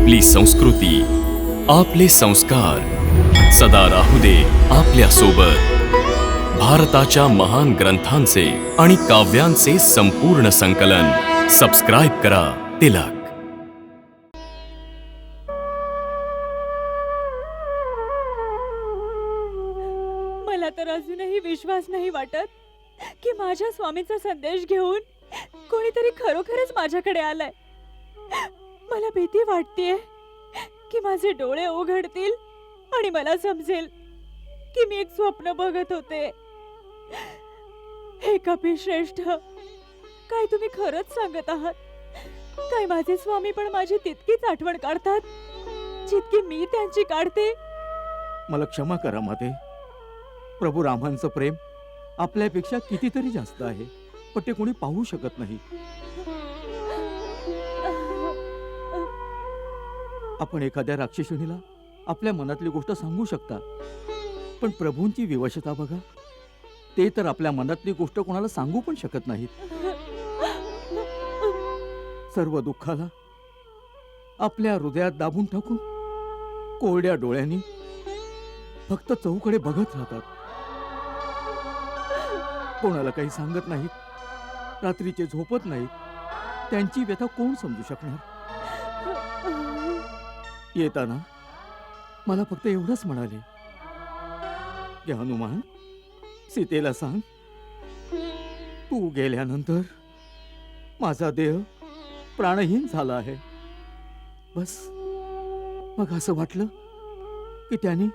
आपली संस्कृती, आपले संस्कार सदा राहू दे आपल्या सोबत. भारताच्या महान ग्रंथांचे आणि काव्यांचे संपूर्ण संकलन. सबस्क्राइब करा तिलक. मला तर अजूनही विश्वास नाही वाटत की माझ्या स्वामींचा संदेश घेऊन कोणीतरी खरोखरच माझ्याकडे आलाय. मला भीती वाटतेय की माझे डोळे उघडतील आणि मला समजेल की मी एक स्वप्न बघत होते. हे कपिश्रेष्ठ, काय तुम्ही खरंच सांगत आहात? काय माझे स्वामी पण माझी तितकीच आठवण काढतात जितकी मी त्यांची काढते? मला क्षमा करा माते. प्रभू रामांचं प्रेम आपल्यापेक्षा कितीतरी जास्त आहे, पण ते कोणी पाहू शकत नाही. आपण एखाद्या राक्षसीणीला आपल्या मनातली गोष्ट सांगू शकता, पण प्रभूंची विवशता बघा. ते तर आपल्या मनातली गोष्ट कोणाला सांगू पण शकत नाहीत. सर्व दुःखाला आपल्या हृदयात दाबून टाकून कोरड्या डोळ्यांनी फक्त चौकडे बघत राहतात. कोणाला काही सांगत नाहीत, रात्रीचे झोपत नाहीत. त्यांची व्यथा कोण समजू शकणार? येताना मला फक्त एवढंच म्हणाले की हनुमान, सीतेला सांग, तू गेल्यानंतर माझा देह प्राणहीन झाला आहे. बस. मग असं वाटलं की त्यांनी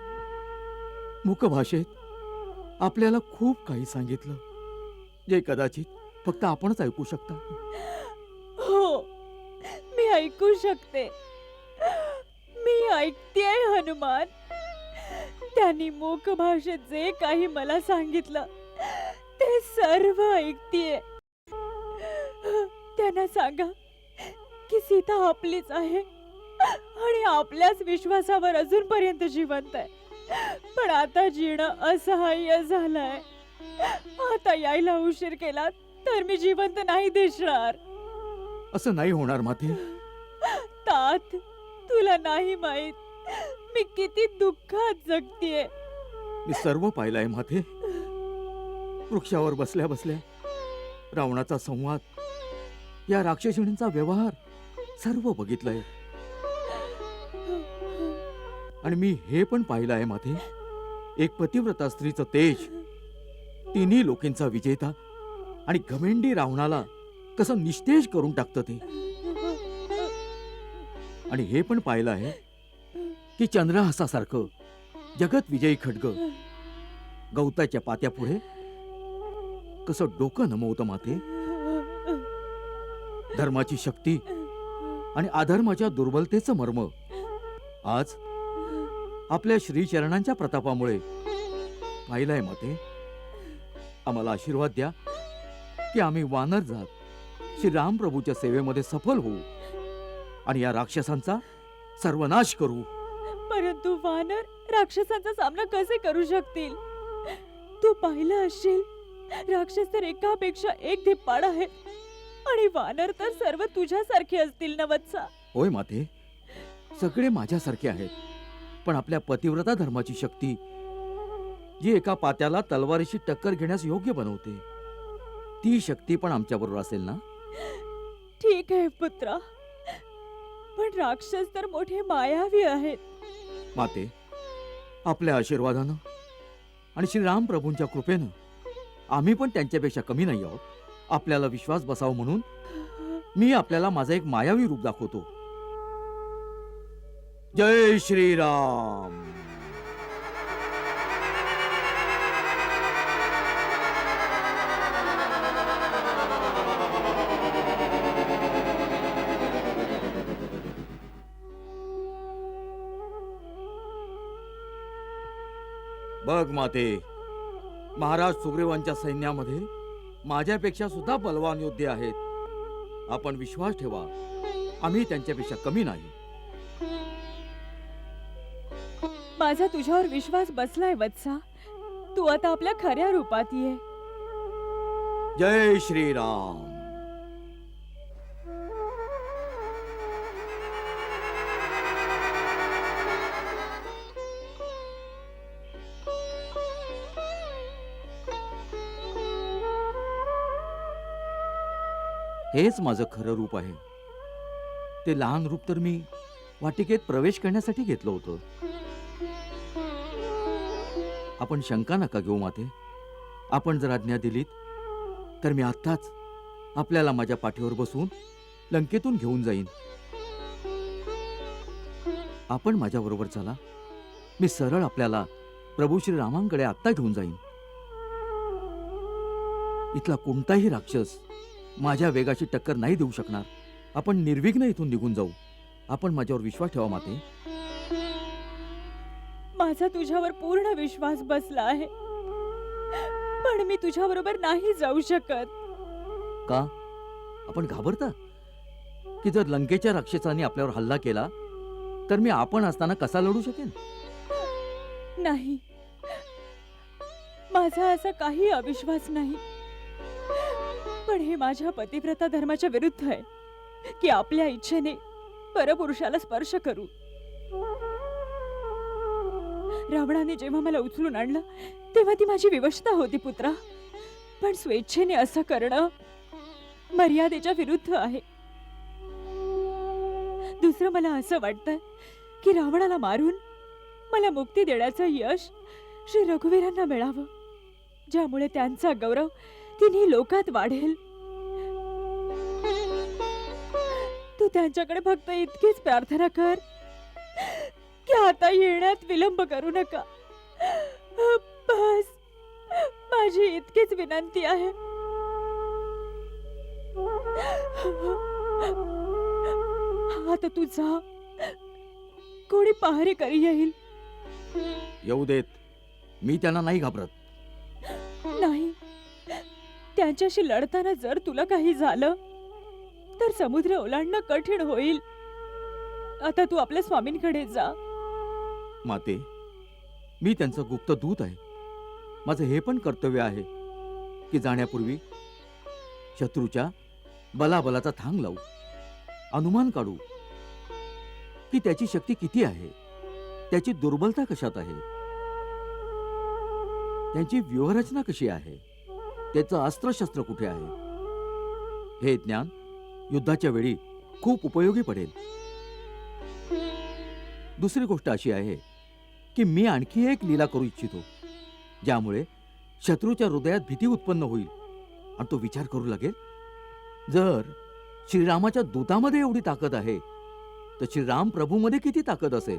मुखभाषेत आपल्याला खूप काही सांगितलं, जे कदाचित फक्त आपणच ऐकू शकता. हो, मी ऐकू शकते. मी ऐकतेय हनुमान. त्यांनी मूक भाषेत जे काही मला सांगितलं ते सर्व ऐकतेय. त्यांना सांगा की सीता आपलीच आहे आणि आपल्याच विश्वासावर अजूनपर्यंत जिवंत आहे. पण आता जीणं असहाय्य झालंय. आता यायला उशीर केला तर मी जिवंत नाही दिसणार. असं नाही होणार माते. तात, तुला नाही माहित मी किती दुःखात जगतेय. मी सर्व पाहिलंय माते. वृक्षावर बसल्या बसल्या रावणाचा संवाद, या राक्षसीणींचा व्यवहार सर्व बघितलंय. आणि मी हे पण पाहिलं आहे माते, एक पतिव्रता स्त्रीचं तेज, तिन्ही लोकांचा विजेता आणि घमेंडी रावणाला कसं निस्तेज करून टाकतं ते. आणि हे पण पाहिलं आहे की चंद्रहासासारखं जगत विजयी खड्ग गवताच्या पात्यापुढे कसं डोकं नमवतं माते. धर्माची शक्ती आणि अधर्माच्या दुर्बलतेचं मर्म आज आपल्या श्रीचरणांच्या प्रतापामुळे पाहिलंय माते. आम्हाला आशीर्वाद द्या की आम्ही वानर जात श्रीराम प्रभूच्या सेवेमध्ये सफल होऊ आणि या राक्षसांचा सर्वनाश करू. परंतु वानर राक्षसांचा सामना कसे करू शकतील? तू पाहिलं असशील, राक्षस तर एकापेक्षा एक धिप्पाड आहे आणि वानर तर सर्व तुझ्यासारखे असतील ना वत्सा? होय माते, सगळे माझ्यासारखे आहेत. पण आपल्या पतिव्रता धर्माची शक्ती जी एका पात्याला तलवारीशी टक्कर घेण्यास योग्य बनवते, ती शक्ती पण आमच्याबरोबर असेल ना? ठीक आहे पुत्रा, पण राक्षस तर मोठे मायावी आहेत. माते, आपल्या आशीर्वादानं आणि श्रीराम प्रभूंच्या कृपेनं आम्ही पण त्यांच्यापेक्षा कमी नाही आहोत. आपल्याला विश्वास बसावं म्हणून मी आपल्याला माझं एक मायावी रूप दाखवतो. जय श्रीराम. बघ माते, महाराज सुग्रीवांच्या सैन्यामध्ये माझ्यापेक्षा सुद्धा बलवान योद्धे आहेत. आपण विश्वास ठेवा, आम्ही त्यांच्यापेक्षा कमी नाही. माझा तुझ्यावर विश्वास बसलाय वत्सा. तू आता आपल्या खऱ्या रूपात ये. जय श्रीराम. हेच माझं खरं रूप आहे. ते लहान रूप तर मी वाटिकेत प्रवेश करण्यासाठी घेतलं होतं. आपण शंका नका घेऊ माते. आपण जर आज्ञा दिलीत तर मी आत्ताच आपल्याला माझ्या पाठीवर बसवून लंकेतून घेऊन जाईन. आपण माझ्याबरोबर चला. मी सरळ आपल्याला प्रभू श्रीरामांकडे आत्ता घेऊन जाईन. इथला कोणताही राक्षस माझ्या वेगाची टक्कर नाही देऊ शकणार. आपण निर्विघ्न इथून निघून जाऊ. आपण माझ्यावर विश्वास ठेवा माते. माझा तुझ्यावर पूर्ण विश्वास बसला आहे, पण मी तुझ्या बरोबर नाही जाऊ शकत. का? आपण घाबरता की जर लंकेच्या राक्षसांनी आपल्यावर हल्ला केला तर मी आपण असताना कसा लढू शकेन? नाही, माझा असा काही अविश्वास नाही. पण हे माझ्या पतिव्रता धर्माच्या विरुद्ध आहे की आपल्या इच्छेने परपुरुषाला स्पर्श करू. रावणाने जेव्हा मला उचलून आणलं तेव्हा ती माझी विवशता होती पुत्रा. पण स्वेच्छेने असं करणं मर्यादेच्या विरुद्ध आहे. दुसरं मला असं वाटतं की रावणाला मारून मला मुक्ती देण्याचं यश श्री रघुवीरांना मिळावं, ज्यामुळे त्यांचा गौरव तिन्ही लोकात वाढेल. तू त्यांच्याकडे फक्त इतकीच प्रार्थना कर की आता येण्यात विलंब करू नका. बस, माझी इतकीच विनंती आहे. आता तू जा. कोणी पहारे करी येईल. येऊ देत. मी त्यांना नाही घाबरत. नाही, त्यांच्याशी लढताना जर तुला काही झालं तर समुद्र ओलांडणं कठीण होईल. आता तू आपल्या स्वामींकडे जा. माते, मी त्यांचा गुप्त दूत आहे. माझं हे पण कर्तव्य आहे की जाण्यापूर्वी शत्रूच्या बलाबलाचा थांग लावू, अनुमान काढू की त्याची शक्ती किती आहे, त्याची दुर्बलता कशात आहे, त्यांची व्यूहरचना कशी आहे, त्याचं अस्त्रशस्त्र कुठे आहे. हे ज्ञान युद्धाच्या वेळी खूप उपयोगी पडेल. दुसरी गोष्ट अशी आहे की मी आणखी एक लीला करू इच्छितो, ज्यामुळे शत्रूच्या हृदयात भीती उत्पन्न होईल आणि तो विचार करू लागेल, जर श्रीरामाच्या दूतामध्ये एवढी ताकद आहे तर श्रीराम प्रभूमध्ये किती ताकद असेल.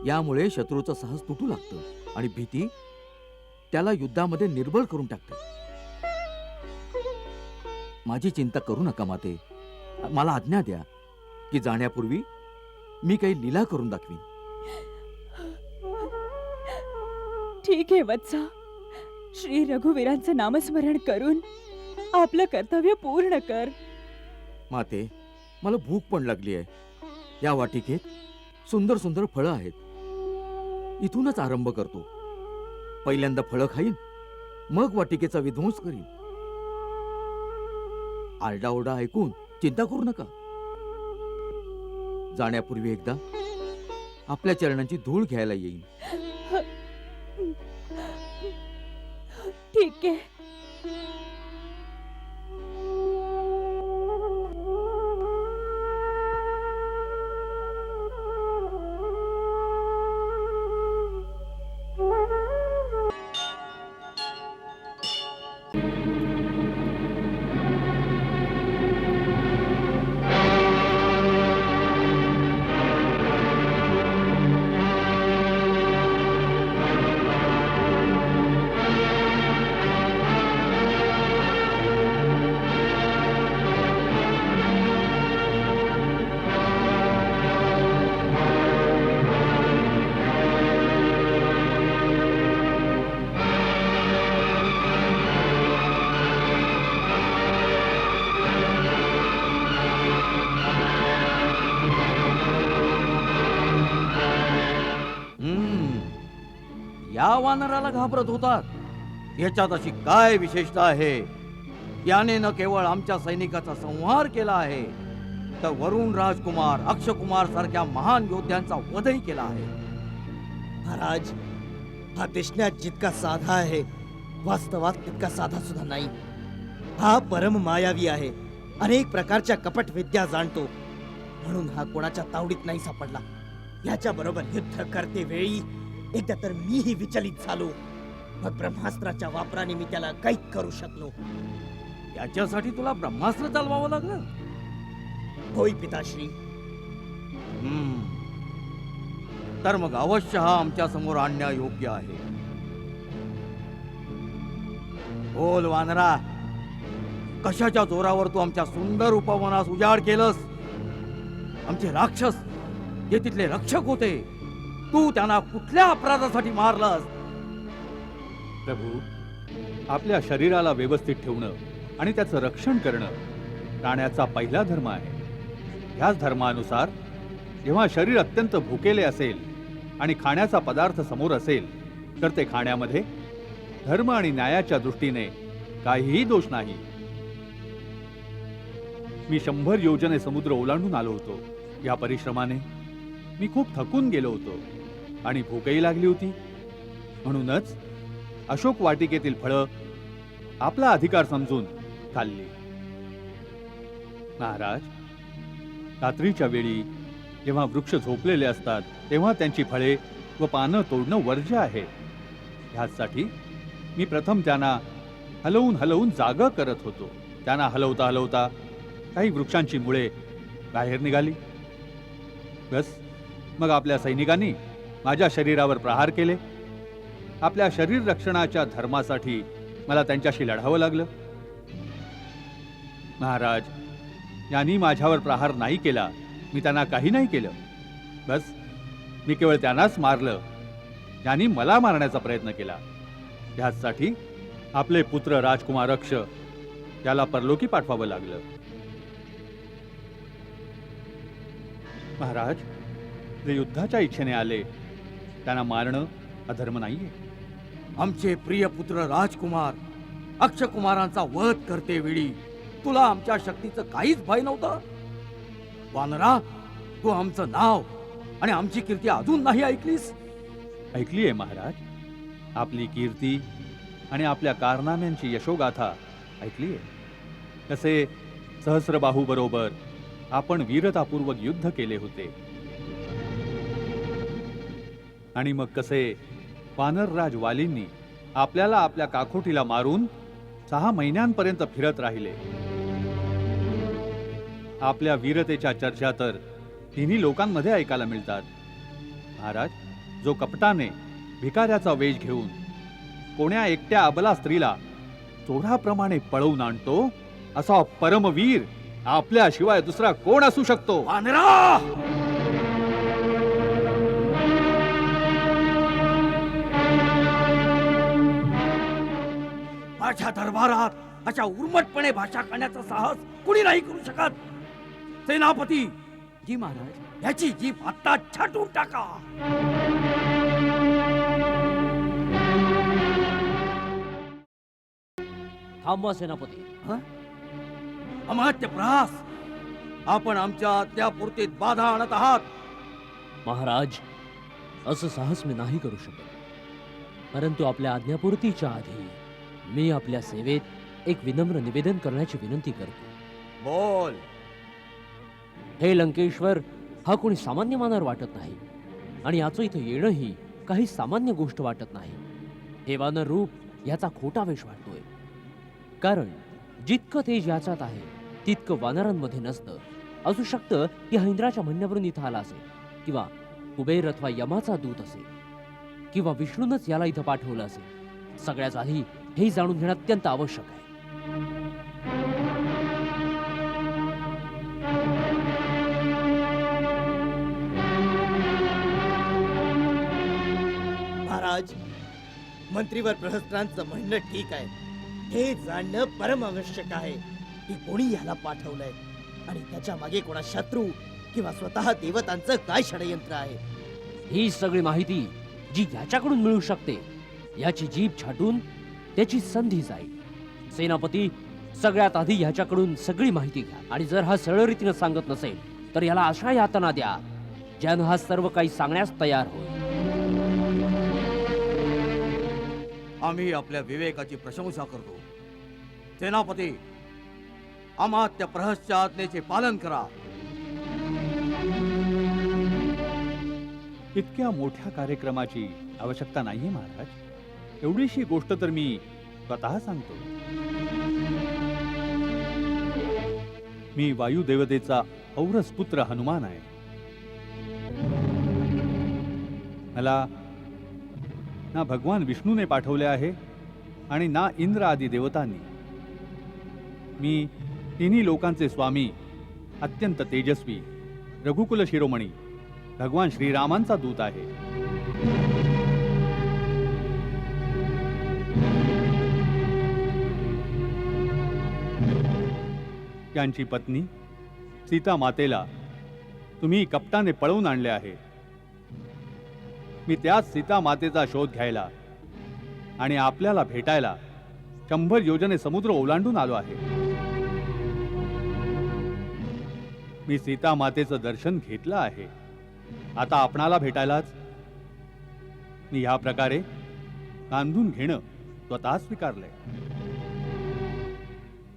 यामुळे शत्रूचं साहस तुटू लागतं आणि भीती त्याला युद्धामध्ये निर्बळ करून टाकते. माझी चिंता करू नका माते. मला आज्ञा द्या की जाण्यापूर्वी मी काही लीला करून दाखवीन. ठीक आहे वत्सा. श्री रघुवीरांचं नामस्मरण करून आपलं कर्तव्य पूर्ण कर. माते, मला भूक पण लागली आहे. या वाटिकेत सुंदर सुंदर फळं आहेत. इथूनच आरंभ करतो. पहिल्यांदा फळं खाईन, मग वाटिकेचा विध्वंस करीन. आरडाओरडा ऐकून चिंता करू नका. जाण्यापूर्वी एकदा आपल्या चरणांची धूळ घ्यायला येईन. ठीक आहे. या वानराला घाबरत होतात. याच्यात अशी काय विशेषता आहे? याने न केवळ आमच्या सैनिकाचा संहार केला आहे, तर वरुण राजकुमार, अक्षकुमार सारख्या महान योद्ध्यांचा वधही केला आहे. महाराज, हा दिसण्यात जितका साधा आहे, वास्तवात तितका साधा सुद्धा नाही. हा परम मायावी आहे. अनेक प्रकारच्या कपट विद्या जाणतो, म्हणून हा कोणाच्या तावडीत नाही सापडला. याच्या बरोबर युद्ध करते वेळी एकदा तर मीही विचलित झालो. मग ब्रह्मास्त्राच्या वापराने मी त्याला कैद करू शकलो. याच्यासाठी तुला ब्रह्मास्त्र चालवावं लागलं. होय पिताश्री. तर मग अवश्य हा आमच्या समोर आणण्या योग्य आहे. बोल वानरा, कशाच्या जोरावर तू आमच्या सुंदर उपवनास उजाड केलंस? आमचे राक्षस जे तिथले रक्षक होते, तू त्यांना कुठल्या अपराधासाठी मारलास? प्रभू, आपल्या शरीराला व्यवस्थित ठेवणं आणि त्याचं रक्षण करणं प्राण्याचा पहिला धर्म आहे. ह्याच धर्मानुसार जेव्हा शरीर अत्यंत भुकेले असेल आणि खाण्याचा पदार्थ समोर असेल तर ते खाण्यामध्ये धर्म आणि न्यायाच्या दृष्टीने काहीही दोष नाही. मी 100 योजने समुद्र ओलांडून आलो होतो. या परिश्रमाने मी खूप थकून गेलो होतो आणि भूकही लागली होती. म्हणूनच अशोक वाटिकेतील फळं आपला अधिकार समजून खाल्ली. महाराज, रात्रीच्या वेळी जेव्हा वृक्ष झोपलेले असतात तेव्हा त्यांची फळे व पानं तोडणं वर्ज्य आहे. ह्यासाठी मी प्रथम त्यांना हलवून हलवून जागं करत होतो. त्यांना हलवता हलवता काही वृक्षांची मुळे बाहेर निघाली. बस मग आपल्या सैनिकांनी माझ्या शरीरावर प्रहार केले. आपल्या शरीर रक्षणाच्या धर्मासाठी मला त्यांच्याशी लढावं लागलं. महाराज, यांनी माझ्यावर प्रहार नाही केला, मी त्यांना काही नाही केलं. बस मी केवळ त्यांनाच मारलं ज्यांनी मला मारण्याचा प्रयत्न केला. ह्यासाठी आपले पुत्र राजकुमार अक्ष याला परलोकी पाठवावं लागलं. महाराज, जे युद्धाच्या इच्छेने आले त्यांना मारणं अधर्म नाहीये. आमचे प्रिय पुत्र राजकुमार अक्षकुमारांचा वध करते वेळी तुला आमच्या शक्तीचं काहीच भय नव्हतं? वानरा, तू आमचं नाव आणि आमची कीर्ती अजून नाही ऐकलीस? ऐकली आहे महाराज. आपली कीर्ती आणि आपल्या कारनाम्यांची यशोगाथा ऐकली आहे. कसे सहस्रबाहू बरोबर आपण वीरतापूर्वक युद्ध केले होते आणि मग कसे वानरराज वालींनी आपल्याला आपल्या काखोटीला मारून 6 महिन्यांपर्यंत फिरत राहिले. आपल्या वीरतेच्या चर्चा तर तिन्ही लोकांमध्ये ऐकायला मिळतात. महाराज, जो कपटाने भिकाऱ्याचा वेश घेऊन कोण्या एकट्या अबला स्त्रीला चोराप्रमाणे पळवून आणतो, असा परमवीर आपल्याशिवाय दुसरा कोण असू शकतो? वानरा, माझ्या दरबारात अशा उर्मटपणे भाषा करण्याचा साहस कुणी नाही करू शकत. सेनापती जी महाराज, याची जीभ आता छाटून टाका. थांबवा सेनापती. अमात्य प्रहास, आपण आमच्या आज्ञापूर्तीत बाधा आणत आहात. महाराज, असं साहस मी नाही करू शकत. परंतु आपल्या आज्ञापूर्तीच्या आधी मी आपल्या सेवेत एक विनम्र निवेदन करण्याची विनंती करतो. बोल. हे लंकेश्वर, हा कोणी सामान्य मानर वाटत नाही आणि याचं इथं येणंही काही सामान्य गोष्ट वाटत नाही. हे वानर रूप याचा खोटा वेश वाटतोय. कारण जितकं तेज याच्यात आहे तितकं वानरांमध्ये नसतं. असू शकतं की हा इंद्राच्या म्हणण्यावरून इथं आला असेल, किंवा कुबेर अथवा यमाचा दूत असेल, किंवा विष्णूनच याला इथं पाठवलं असेल. सगळ्यात आधी हे जाणून घेणं अत्यंत आवश्यक आहे. महाराज, मंत्रीवर प्रहस्त्रांचं म्हणणं ठीक आहे. हे जाणणं परम आवश्यक आहे की कोणी ह्याला पाठवलंय आणि त्याच्या मागे कोणा शत्रू किंवा स्वतः देवतांचं काय षडयंत्र आहे. ही सगळी माहिती जी याच्याकडून मिळू शकते याची जीभ छाटून त्याची संधी जाईल. सेनापती, सगळ्यात आधी ह्याच्याकडून सगळी माहिती घ्या आणि जर हा सरळ रीतीनं सांगत नसेल तर याला अशा यातना द्या ज्यानं हा सर्व काही सांगण्यास तयार होईल. आम्ही आपल्या विवेकाची प्रशंसा करतो, सेनापती, अमात्य प्रहसच्या आज्ञेचे पालन करा. इतक्या मोठ्या कार्यक्रमाची आवश्यकता नाहीये महाराज. एवढीशी गोष्ट तर मी स्वतः सांगतो. मी वायुदेवतेचा औरस पुत्र हनुमान आहे. मला ना भगवान विष्णूने पाठवले आहे आणि ना इंद्र आदी देवतांनी. मी तिन्ही लोकांचे स्वामी, अत्यंत तेजस्वी, रघुकुल शिरोमणी भगवान श्रीरामांचा दूत आहे. त्यांची पत्नी सीता मातेला तुम्ही कपटाने पळवून आणले आहे. मी त्याच सीता मातेचा शोध घ्यायला आणि आपल्याला भेटायला 100 योजने समुद्र ओलांडून आलो आहे. मी सीता मातेचं दर्शन घेतलं आहे. आता आपणाला भेटायलाच मी ह्या प्रकारे बांधून घेणं स्वतः स्वीकारलंय.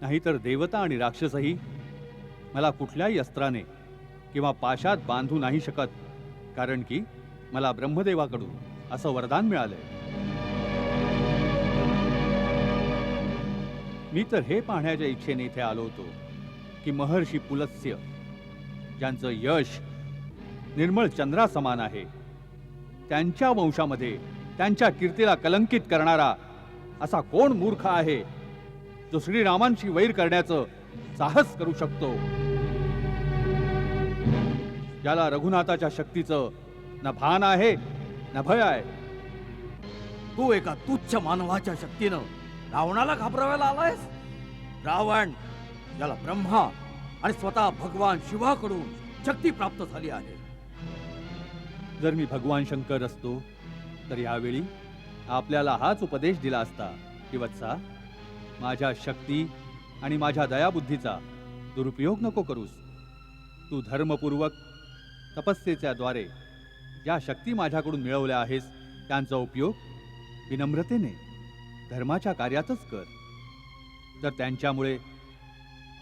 नाहीतर देवता आणि राक्षसही मला कुठल्याही अस्त्राने किंवा पाशात बांधू नाही शकत, कारण की मला ब्रह्मदेवाकडून असं वरदान मिळालंय. मी तर हे पाहण्याच्या इच्छेने इथे आलो होतो की महर्षी पुलत्स्य, ज्यांचं यश निर्मळ चंद्रासमान आहे, त्यांच्या वंशामध्ये त्यांच्या कीर्तीला कलंकित करणारा असा कोण मूर्ख आहे जो श्रीरामांशी वैर करण्याचं साहस करू शकतो, ज्याला रघुनाथाच्या शक्तीचं न भान आहे न भय आहे. तू एका तुच्छ मानवाच्या शक्तीनं रावणाला घाबरवायला आलायस? रावण, ज्याला ब्रह्मा आणि स्वतः भगवान शिवाकडून शक्ती प्राप्त झाली आहे. जर मी भगवान शंकर असतो तर यावेळी आपल्याला हाच उपदेश दिला असता की वत्सा, माझ्या शक्ती आणि माझ्या दयाबुद्धीचा दुरुपयोग नको करूस. तू धर्मपूर्वक तपस्येच्या द्वारे ज्या शक्ती माझ्याकडून मिळवल्या आहेस त्यांचा उपयोग विनम्रतेने धर्माच्या कार्यातच कर. जर त्यांच्यामुळे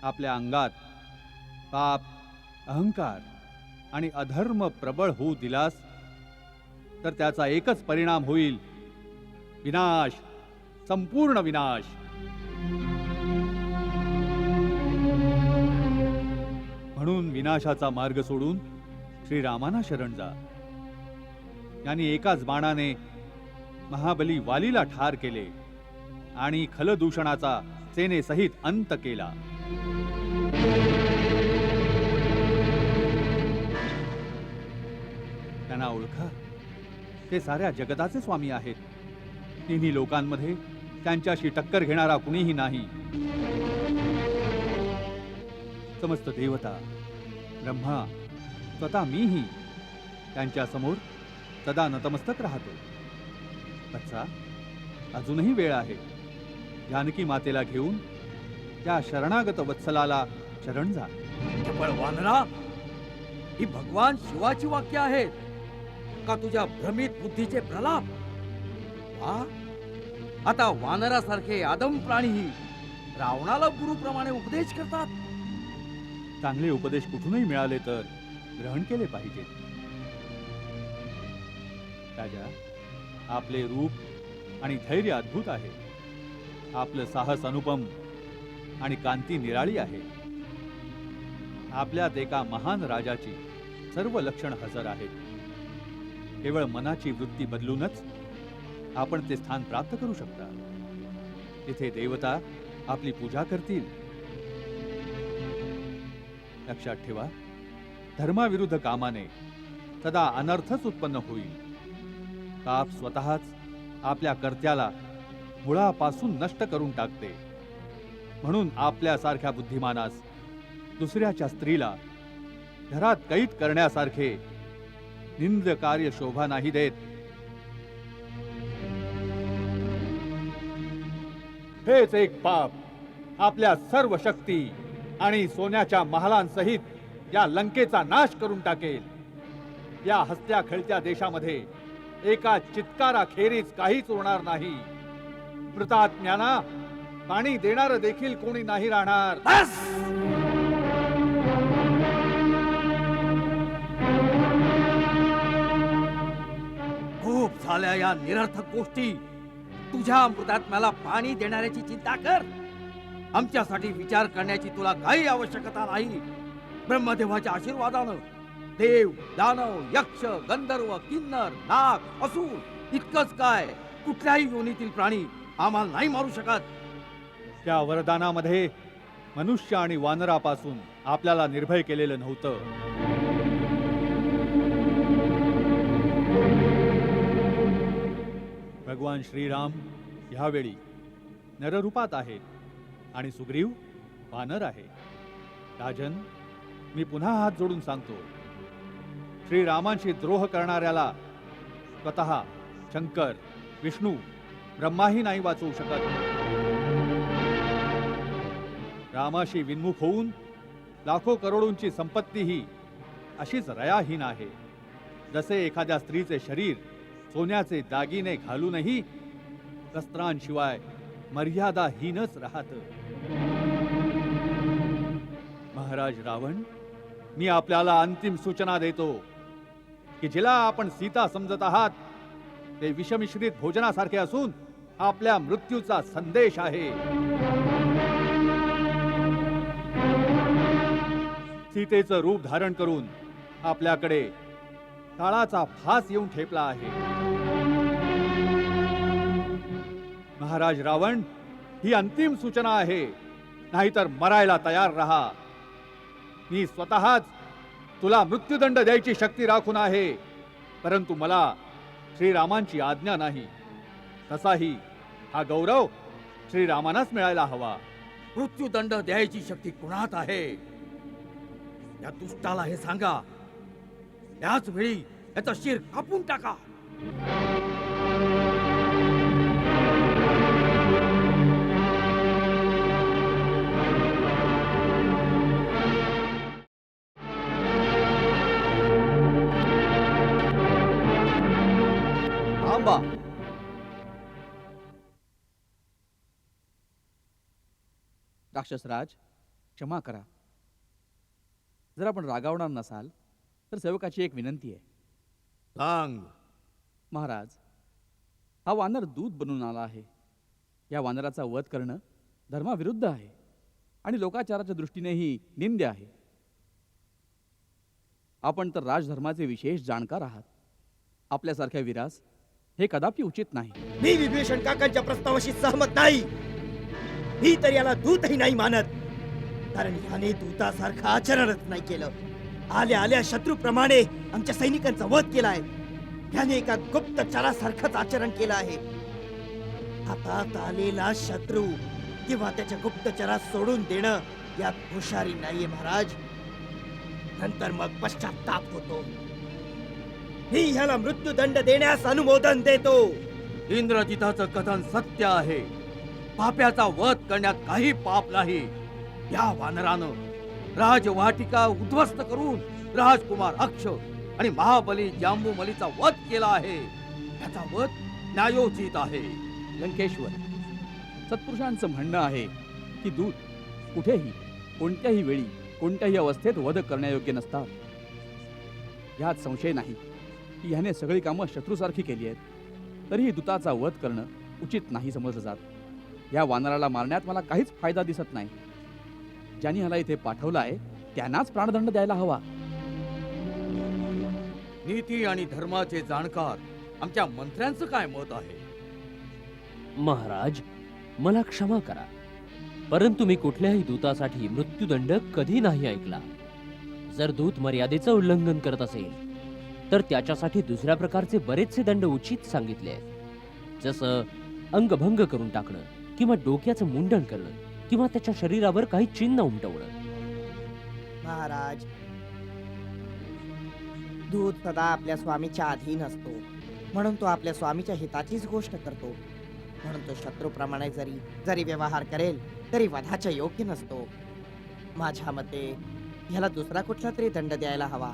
आपल्या अंगात पाप, अहंकार आणि अधर्म प्रबळ होऊ दिलास तर त्याचा एकच परिणाम होईल, विनाश, संपूर्ण विनाश. म्हणून विनाशाचा मार्ग सोडून श्रीरामाना शरण जा. यांनी एकाच बाणाने महाबली वालीला ठार केले आणि खलदूषणाचा सेनेसहित अंत केला. त्यांना ओळखा, ते साऱ्या जगताचे स्वामी आहेत. तिन्ही लोकांमध्ये त्यांच्याशी टक्कर घेणारा कुणीही नाही. समस्त देवता, ब्रह्मा, स्वतः मीही त्यांच्या समोर सदा नतमस्तक राहतो. वत्सा, अजूनही वेळ आहे. जानकी मातेला घेऊन त्या शरणागत वत्सलाला शरण जा. केवळ वानरा, ही भगवान शिवाची वाक्य आहेत का तुझ्या भ्रमित बुद्धीचे प्रलाप? वा, आता वानरासारखे आदम प्राणीही रावणाला गुरुप्रमाणे उपदेश करतात. चांगले उपदेश कुठूनही मिळाले तर ग्रहण केले पाहिजेत. राजा, आपले रूप आणि धैर्य अद्भुत आहे. आपलं साहस अनुपम आणि कांती निराळी आहे. आपल्यात एका महान राजाची सर्व लक्षण हजर आहेत. केवळ मनाची वृत्ती बदलूनच आपण ते स्थान प्राप्त करू शकता. तिथे देवता आपली पूजा करतील. लक्षात ठेवा, धर्माविरुद्ध कामाने सदा अनर्थच उत्पन्न होईल. पाप स्वतःच आपल्या कर्त्याला मुळापासून नष्ट करून टाकते. म्हणून आपल्यासारख्या बुद्धिमानास दुसऱ्याच्या स्त्रीला घरात कैद करण्यासारखे निंद कार्य शोभा नाही देत. हेच एक पाप आपल्या सर्व शक्ती आणि सोन्याच्या महालांसहित या लंकेचा नाश करून टाकेल. या हसत्या खेळत्या देशामध्ये एका चित्काराखेरीज काहीच उरणार नाही. मृतात्म्यांना पाणी देणार देखील कोणी नाही राहणार. बस! खूप झाल्या या निरर्थक गोष्टी. तुझ्या अमृतात्म्याला पाणी देणाऱ्याची चिंता कर. आमच्यासाठी विचार करण्याची तुला काही आवश्यकता नाही. ब्रह्मदेवाच्या आशीर्वादानं देव, दानव, यक्ष, गंधर्व, किन्नर, नाग, असुर इतकंच काय कुठल्याही योनीतील प्राणी आम्हाला नाही मारू शकत. त्या वरदानामध्ये मनुष्य आणि वानरापासून आपल्याला निर्भय केलेलं नव्हतं. भगवान श्रीराम ह्यावेळी नररूपात आहेत आणि सुग्रीव वानर आहे. राजन, मी पुन्हा हात जोडून सांगतो, श्रीरामांशी द्रोह करणाऱ्याला स्वतः शंकर, विष्णू, ब्रह्माही नाही वाचवू शकत. रामाशी विन्मुख होऊन लाखो करोडोंची संपत्तीही अशीच रयाहीन आहे. जसे एखाद्या स्त्रीचे शरीर सोन्याचे दागिने घालूनही वस्त्रांशिवाय मर्यादाहीनच राहतं. महाराज रावण, मी आपल्याला अंतिम सूचना देतो की जिला आपण सीता समजत आहात ते विषमिश्रित भोजनासारखे असून आपल्या मृत्यूचा संदेश आहे. सीतेचं रूप धारण करून आपल्याकडे काळाचा फास येऊन ठेपला आहे. महाराज रावण, ही अंतिम सूचना आहे, नाहीतर मरायला तयार रहा. मी स्वतःच तुला मृत्यूदंड द्यायची शक्ती राखून आहे, परंतु मला श्रीरामांची आज्ञा नाही. तसाही हा गौरव श्रीरामांनाच मिळायला हवा. मृत्यूदंड द्यायची शक्ती कुणात आहे? या दुष्टाला हे सांगा. याच वेळी याचा शिर कापून टाका. थांबा. राक्षसराज, क्षमा करा. जर आपण रागावणार नसाल तर सेवकाची एक विनंती आहे. सांग. महाराज, हा वानर दूत बनून आला आहे. या वानराचा वध करणं धर्माविरुद्ध आहे आणि लोकाचाराच्या दृष्टीनेही निंद्य आहे. आपण तर राजधर्माचे विशेष जाणकार आहात. आपल्यासारख्या वीरास हे कदापि उचित नाही. मी विभीषण काकांच्या प्रस्तावाशी सहमत नाही. मी तर याला दूतही नाही मानत, कारण याने दूतासारखं आचरणच नाही केलं. आल्या आल्या शत्रूप्रमाणे आमच्या सैनिकांचा वध केलाय. याने एका गुप्तचरासारखंच आचरण केलं आहे. हातात आलेला शत्रू किंवा त्याच्या गुप्तचरास सोडून देणं यात हुशारी नाहीये महाराज. नंतर मग पश्चाताप होतो. मी ह्याला मृत्यूदंड देण्यास अनुमोदन देतो. इंद्रजिताचं कथन सत्य आहे. पाप्याचा वध करण्यात काही पाप नाही. या वानरानं राजवाटिका उद्ध्वस्त करून राजकुमार अक्ष आणि महाबली जांबूमलीचा वध केला आहे. याचा वध न्यायोचित आहे. लंकेश्वर, सत्पुरुषांचं म्हणणं आहे की दूत कुठेही कोणत्याही वेळी कोणत्याही अवस्थेत वध करण्यायोग्य नसतात. ह्यात संशय नाही की ह्याने सगळी कामं शत्रूसारखी केली आहेत. तरीही दूताचा वध करणं उचित नाही समजलं जात. या वानराला मारण्यात मला काहीच फायदा दिसत नाही. ज्यांनी ह्याला इथे पाठवलं आहे त्यांनाच प्राणदंड द्यायला हवा. नीती आणि धर्माचे जाणकार आमच्या मंत्र्यांचं काय मत आहे? महाराज, मला क्षमा करा, परंतु मी कुठल्याही दूतासाठी मृत्यूदंड कधी नाही ऐकला. जर दूत मर्यादेचं उल्लंघन करत असेल तर त्याच्यासाठी दुसऱ्या प्रकारचे बरेचसे दंड उचित सांगितले आहेत. जसं अंगभंग करून टाकणं किंवा डोक्याचं मुंडन करणं किंवा त्याच्या शरीरावर काही चिन्ह उमटवणं. महाराज, दूत सदा आपल्या स्वामीच्या अधीन असतो, म्हणून तो आपल्या स्वामीच्या हिताचीच गोष्ट करतो. म्हणून तो शत्रूप्रमाणे जरी व्यवहार करेल तरी वधाच्या योग्य नसतो. माझ्या मते ह्याला दुसरा कुठला तरी दंड द्यायला हवा.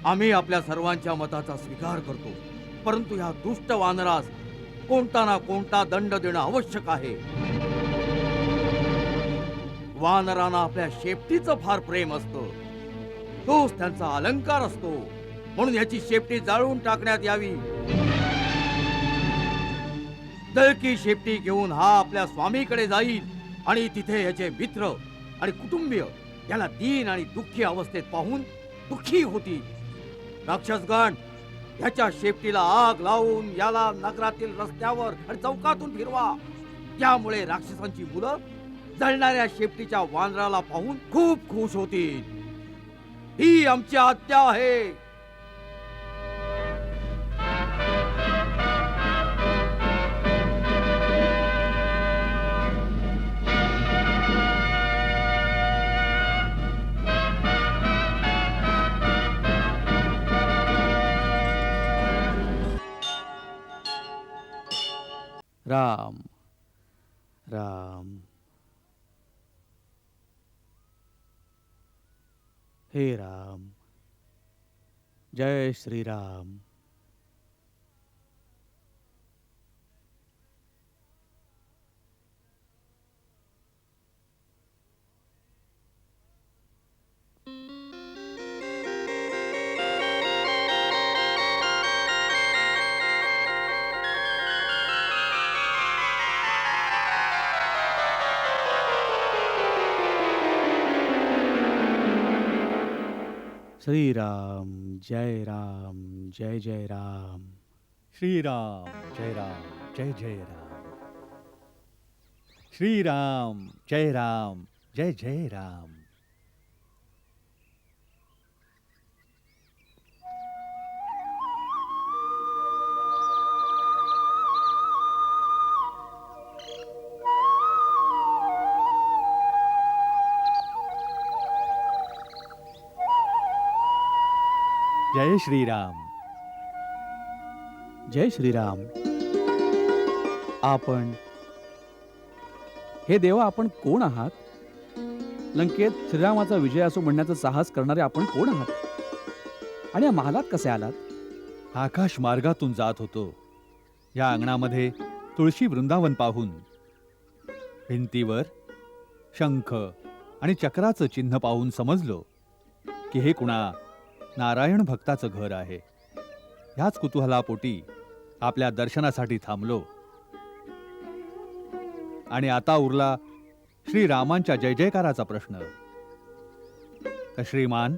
आम्ही आपल्या सर्वांच्या मताचा स्वीकार करतो, परंतु या दुष्ट वानरास कोणता ना कोणता दंड देणं आवश्यक आहे. वानरांना आपल्या शेपटीचं फार प्रेम असतं, तोच त्यांचा अलंकार असतो, म्हणून याची शेपटी जाळून टाकण्यात यावी. दळकी शेपटी घेऊन हा आपल्या स्वामीकडे जाईल आणि तिथे याचे मित्र आणि कुटुंबीय याला दीन आणि दुःखी अवस्थेत पाहून दुःखी होती. राक्षसगण, ह्याच्या शेपटीला आग लावून याला नगरातील रस्त्यावर आणि चौकातून फिरवा. यामुळे राक्षसांची मुलं जळणाऱ्या शेपटीच्या वानराला पाहून खूप खुश होतील. ही आमची आज्ञा आहे. राम राम. हे राम. जय श्री राम. श्री राम. जय राम. जय जय राम. श्रीराम जय राम जय जय राम. श्रीराम जय राम जय जय राम. जय श्रीराम. जय श्रीराम. आपण हे देवा, आपण कोण आहात? लंकेत श्रीरामाचा विजय असो म्हणण्याचं साहस करणारे आपण कोण आहात? आणि या महालात कसे आलात? आकाश मार्गातून जात होतो. या अंगणामध्ये तुळशी वृंदावन पाहून भिंतीवर शंख आणि चक्राचं चिन्ह पाहून समजलो की हे कुणा नारायण भक्ताचं घर आहे. ह्याच कुतूहलापोटी आपल्या दर्शनासाठी थांबलो. आणि आता उरला श्रीरामांच्या जय जयकाराचा प्रश्न. तर श्रीमान,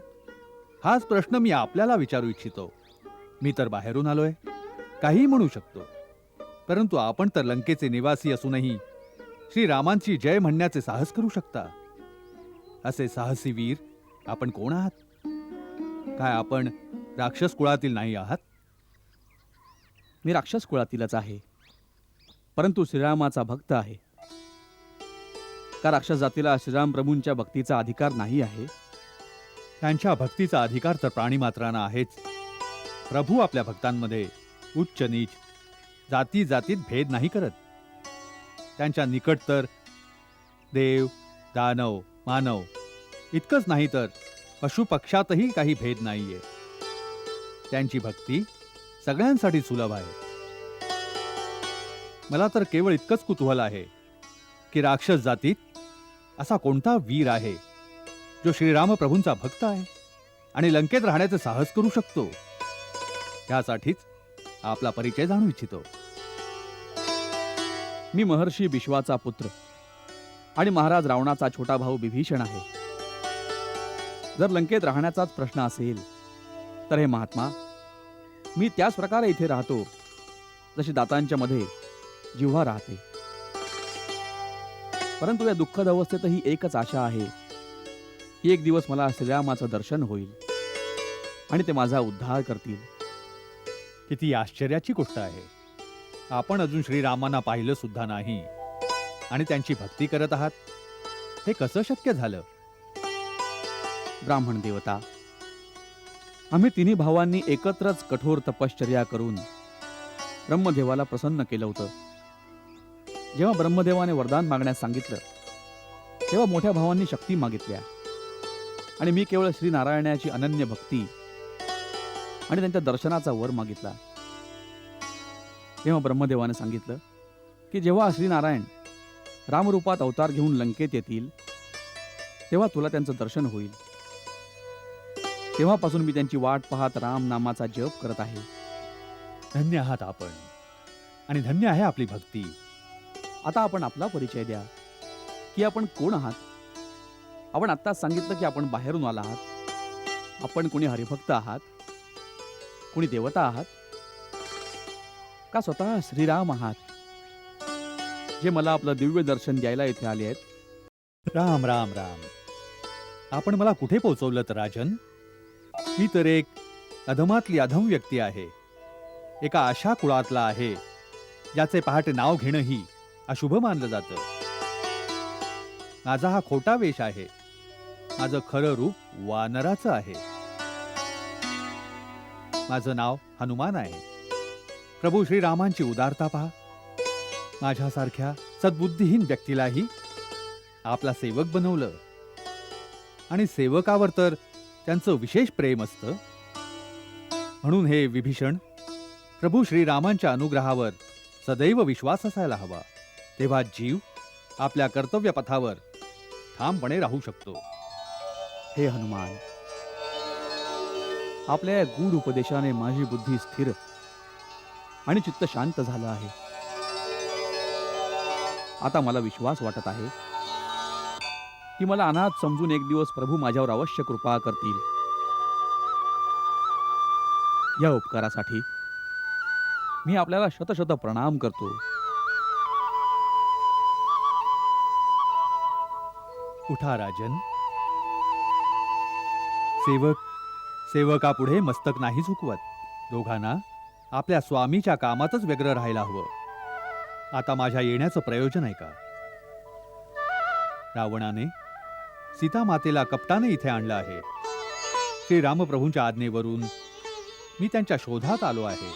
हाच प्रश्न मी आपल्याला विचारू इच्छितो. मी तर बाहेरून आलोय, काहीही म्हणू शकतो, परंतु आपण तर लंकेचे निवासी असूनही श्रीरामांची जय म्हणण्याचे साहस करू शकता. असे साहसी वीर आपण कोण आहात? काय आपण राक्षस कुळातील नाही आहात? मी राक्षस कुळातीलच आहे, परंतु श्रीरामाचा भक्त आहे. का राक्षस जातीला श्रीराम प्रभूंच्या भक्तीचा अधिकार नाही आहे? त्यांच्या भक्तीचा अधिकार तर प्राणीमात्रांना आहेच. प्रभू आपल्या भक्तांमध्ये उच्च नीच, जाती जातीत भेद नाही करत. त्यांच्या निकट तर देव, दानव, मानव इतकंच नाही तर पशुपक्षातही काही भेद नाहीये. त्यांची भक्ती सगळ्यांसाठी सुलभ आहे. मला तर केवळ इतकंच कुतूहल आहे की राक्षस जातीत असा कोणता वीर आहे जो श्रीराम प्रभूंचा भक्त आहे आणि लंकेत राहण्याचे साहस करू शकतो. त्यासाठीच आपला परिचय जाणू इच्छितो. मी महर्षी विश्वाचा पुत्र आणि महाराज रावणाचा छोटा भाऊ विभीषण आहे. जर लंकेत राहण्याचाच प्रश्न असेल तर हे महात्मा, मी त्याच प्रकारे इथे राहतो जशी दातांच्या मध्ये जिव्हा राहते. परंतु या दुःखद अवस्थेतही एकच आशा आहे की एक दिवस मला श्रीरामाचं दर्शन होईल आणि ते माझा उद्धार करतील. किती आश्चर्याची गोष्ट आहे. आपण अजून श्रीरामांना पाहिलं सुद्धा नाही आणि त्यांची भक्ती करत आहात. हे कसं शक्य झालं? ब्राह्मण देवता, आम्ही तिन्ही भावांनी एकत्रच कठोर तपश्चर्या करून ब्रह्मदेवाला प्रसन्न केलं होतं. जेव्हा ब्रह्मदेवाने वरदान मागण्यास सांगितलं तेव्हा मोठ्या भावांनी शक्ती मागितल्या आणि मी केवळ श्रीनारायणाची अनन्य भक्ती आणि त्यांच्या दर्शनाचा वर मागितला. तेव्हा ब्रह्मदेवाने सांगितलं की जेव्हा श्रीनारायण रामरूपात अवतार घेऊन लंकेत येतील तेव्हा तुला त्यांचं दर्शन होईल. तेव्हापासून मी त्यांची वाट पाहत राम नामाचा जप करत आहे. धन्य आहात आपण आणि धन्य आहे आपली भक्ती. आता आपण आपला परिचय द्या की आपण कोण आहात. आपण आत्ताच सांगितलं की आपण बाहेरून आला आहात. आपण कोणी हरिभक्त आहात, कोणी देवता आहात, का स्वतः श्रीराम आहात जे मला आपलं दिव्य दर्शन द्यायला इथे आले आहेत. राम राम राम. आपण मला कुठे पोहोचवलं तर राजन? मी तर एक अधमातली अधम व्यक्ती आहे. एका अशा कुळातला आहे ज्याचे पहाटे नाव घेणंही अशुभ मानलं जातं. माझा हा खोटा वेश आहे. माझं खरं रूप वानराचं आहे. माझं नाव हनुमान आहे. प्रभू श्रीरामांची उदारता पहा. माझ्यासारख्या सद्बुद्धीहीन व्यक्तीलाही आपला सेवक बनवलं आणि सेवकावर तर त्यांचं विशेष प्रेम असतं. म्हणून हे विभीषण, प्रभू श्रीरामांच्या अनुग्रहावर सदैव विश्वास असायला हवा. तेव्हा जीव आपल्या कर्तव्य पथावर ठामपणे राहू शकतो. हे हनुमान, आपल्या या गूढ उपदेशाने माझी बुद्धी स्थिर आणि चित्त शांत झालं आहे. आता मला विश्वास वाटत आहे की मला अनाथ समजून एक दिवस प्रभू माझ्यावर अवश्य कृपा करतील. या उपकारासाठी मी आपल्याला शतशत प्रणाम करतो. उठा राजन. सेवकापुढे मस्तक नाही झुकवत. दोघांना आपल्या स्वामीच्या कामातच व्यग्र राहायला हवं. आता माझ्या येण्याचं प्रयोजन आहे का? रावणाने सीता मातेला कपटाने इथे आणलं आहे. श्री रामप्रभूंच्या आज्ञेवरून मी त्यांच्या शोधात आलो आहे.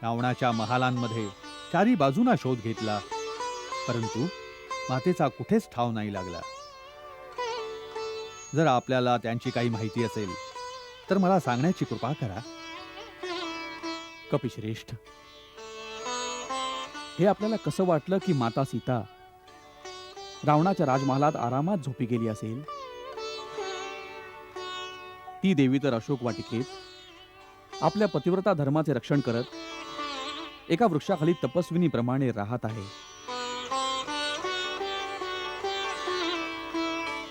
रावणाच्या महालांमध्ये चारी बाजूना शोध घेतला, परंतु मातेचा कुठेच ठाव नाही लागला. जर आपल्याला त्यांची काही माहिती असेल तर मला सांगण्याची कृपा करा. कपिश्रेष्ठ, हे आपल्याला कसं वाटलं की माता सीता रावणाच्या राजमहालात आरामात झोपी गेली असेल? ती देवी तर अशोक वाटिकेत आपल्या पतिव्रता धर्माचे रक्षण करत एका वृक्षाखाली तपस्विनीप्रमाणे राहत आहे.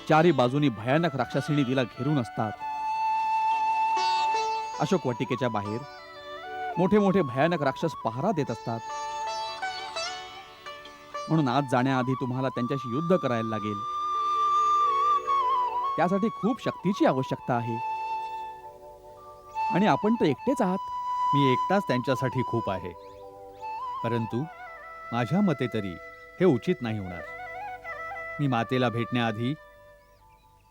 चारी बाजूनी भयानक राक्षसिणी तिला घेरून असतात. अशोक वाटिकेच्या बाहेर मोठे मोठे भयानक राक्षस पहारा देत असतात. म्हणून आज जाण्याआधी तुम्हाला त्यांच्याशी युद्ध करायला लागेल. त्यासाठी खूप शक्तीची आवश्यकता आहे आणि आपण तर एकटेच आहात. मी एकटाच त्यांच्यासाठी खूप आहे, परंतु माझ्या मते तरी हे उचित नाही होणार. मी मातेला भेटण्याआधी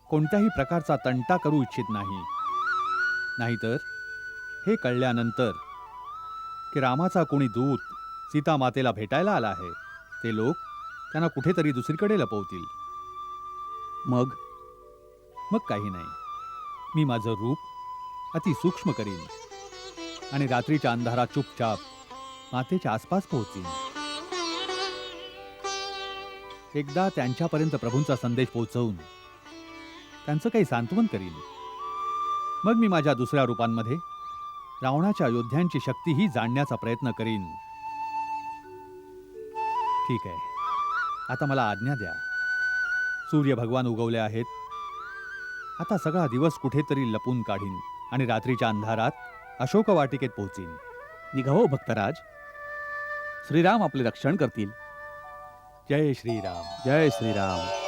कोणत्याही प्रकारचा तंटा करू इच्छित नाही. नाहीतर हे कळल्यानंतर की रामाचा कोणी दूत सीता मातेला भेटायला आला आहे, ते लोक त्यांना कुठेतरी दुसरीकडे लपवतील. मग काही नाही. मी माझं रूप अति सूक्ष्म करीन आणि रात्रीच्या अंधारात चुपचाप मातेच्या आसपास पोहोचीन. एकदा त्यांच्यापर्यंत प्रभूंचा संदेश पोहोचवून त्यांचं काही सांत्वन करीन. मग मी माझ्या दुसऱ्या रूपांमध्ये रावणाच्या योद्ध्यांची शक्तीही जाणण्याचा प्रयत्न करीन. ठीक आहे, आता मला आज्ञा द्या. सूर्य भगवान उगवले आहेत. आता सगळा दिवस कुठेतरी लपून काढीन आणि रात्रीच्या अंधारात अशोक वाटिकेत पोहोचीन. निघा हो भक्तराज, श्रीराम आपले रक्षण करतील. जय श्रीराम. जय श्रीराम.